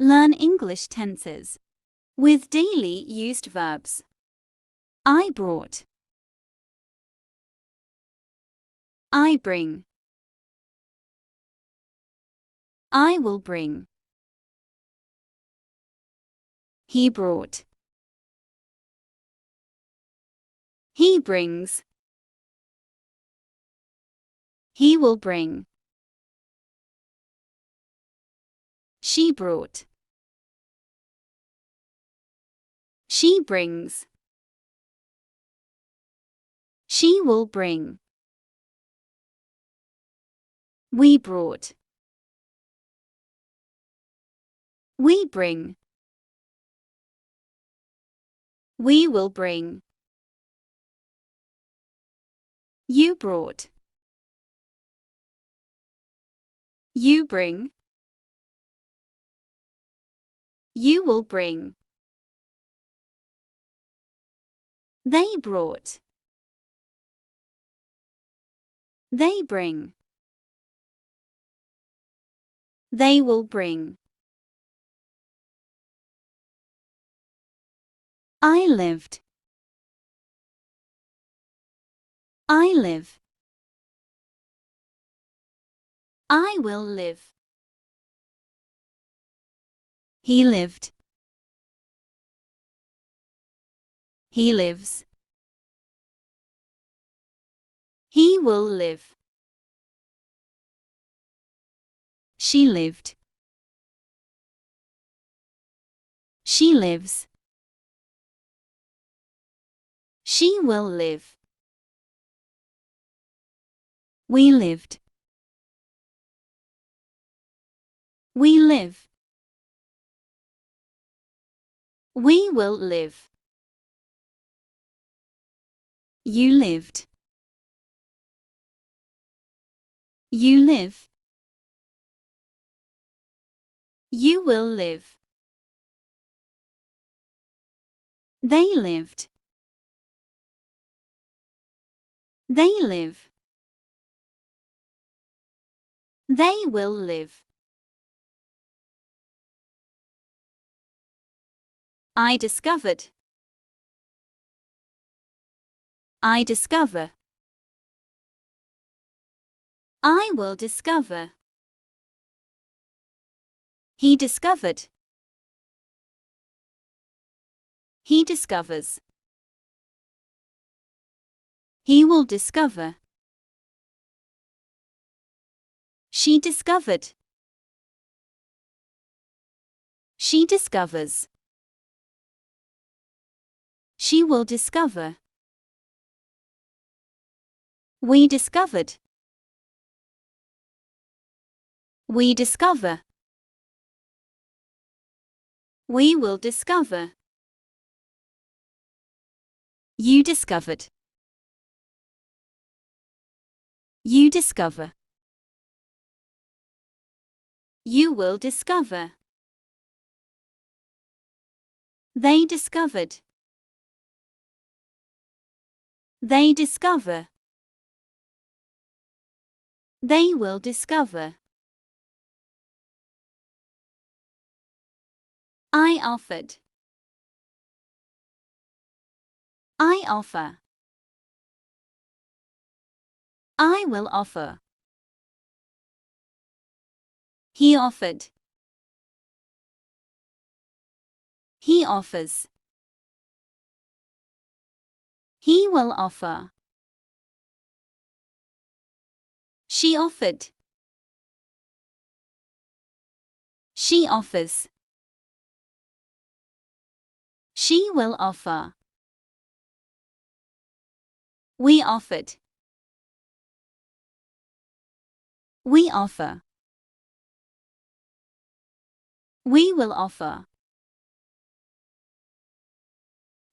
Learn English tenses with daily used verbs. I brought. I bring. I will bring. He brought. He brings. He will bring. She brought. She brings. She will bring. We brought. We bring. We will bring. You brought. You bring. You will bring. They brought. They bring. They will bring. I lived. I live. I will live. He lived. He lives. He will live. She lived. She lives. She will live. We lived. We live. We will live. You lived. You live. You will live. They lived. They live. They will live. I discovered. I discover. I will discover. He discovered. He discovers. He will discover. She discovered. She discovers. She will discover. We discovered. We discover. We will discover. You discovered. You discover. You will discover. They discovered. They discover. They will discover. I offered. I offer. I will offer. He offered. He offers. He will offer. She offered. She offers. She will offer. We offered. We offer. We will offer.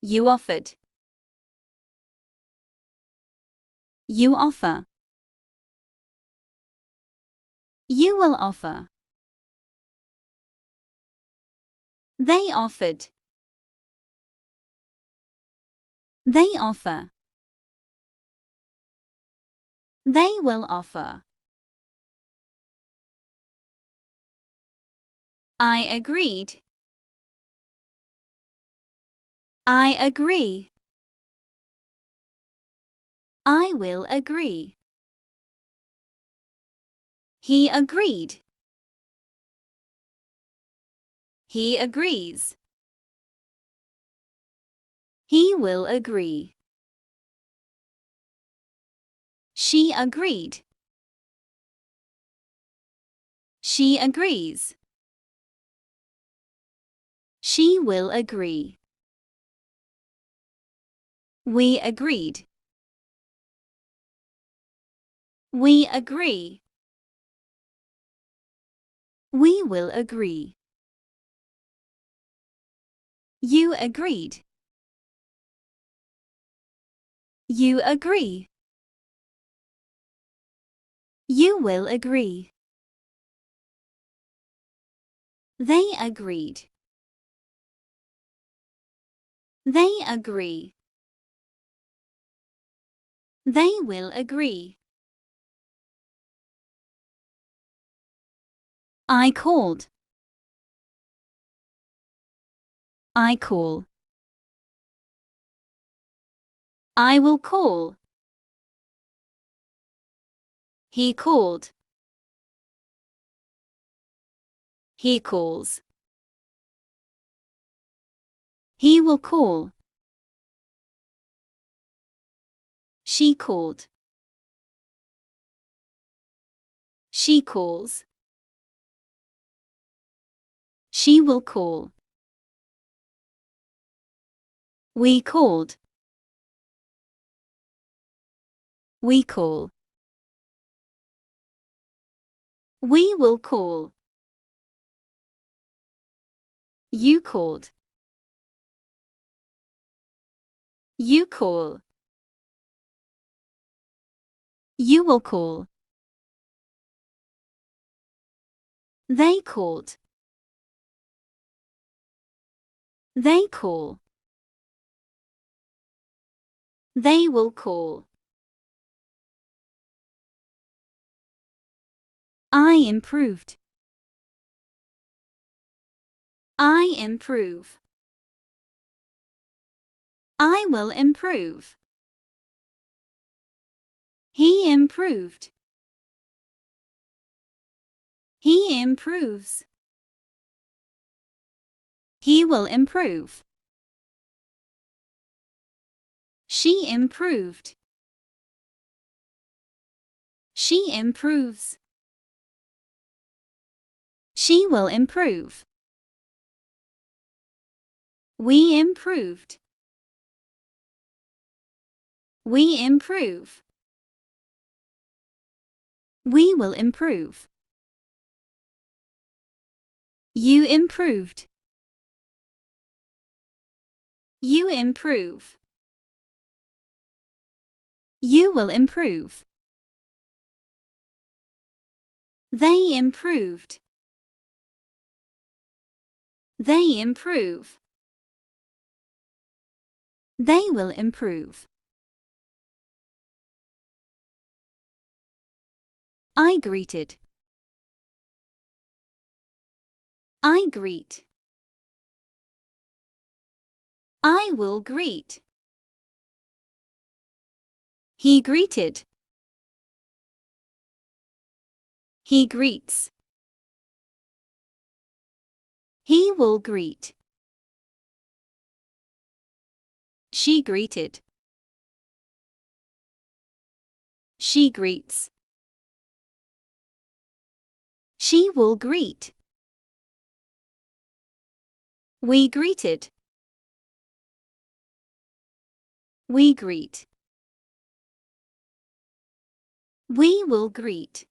You offered. You offer. You will offer. They offered. They offer. They will offer. I agreed. I agree. I will agree. He agreed. He agrees. He will agree. She agreed. She agrees. She will agree. We agreed. We agree. We will agree. You agreed. You agree. You will agree. They agreed. They agree. They will agree. I called. I call. I will call. He called. He calls. He will call. She called. She calls. She will call. We called. We call. We will call. You called. You call. You will call. They called. They call. They will call. I improved. I improve. I will improve. He improved. He improves. He will improve. She improved. She improves. She will improve. We improved. We improve. We will improve. You improved. You improve. You will improve. They improved. They improve. They will improve. I greeted. I greet. I will greet. He greeted. He greets. He will greet. She greeted. She greets. She will greet. We greeted. We greet. We will greet.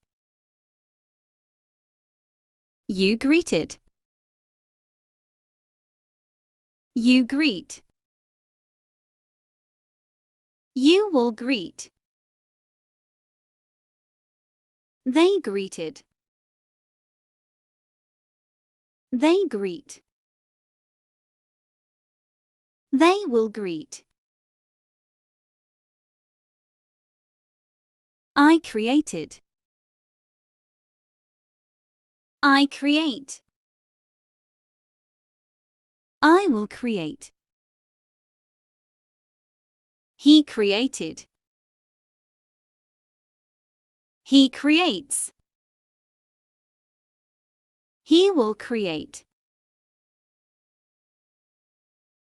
You greeted. You greet. You will greet. They greeted. They greet. They will greet. I created. I create. I will create. He created. He creates. He will create.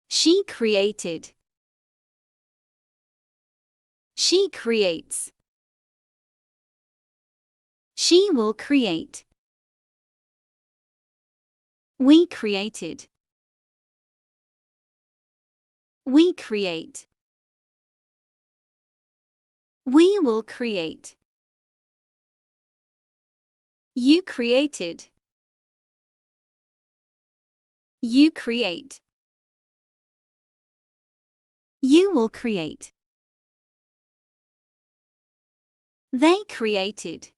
She created. She creates. She will create. We created. We create. We will create. You created. You create. You will create. They created.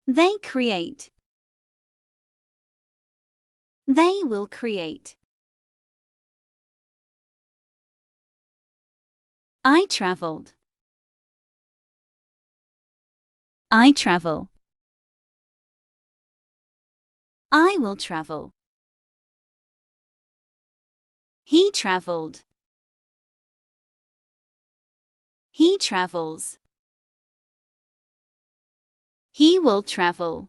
They create. They will create. I traveled. I travel. I will travel. He traveled. He travels. He will travel.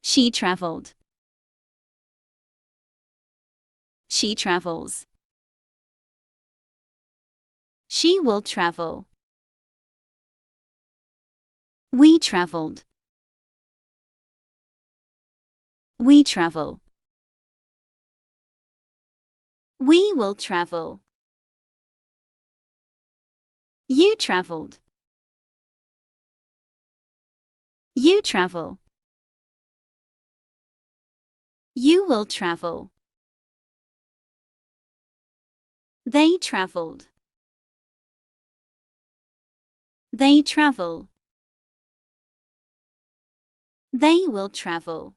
She traveled. She travels. She will travel. We traveled. We travel. We will travel. You traveled. You travel. You will travel. They traveled. They travel. They will travel.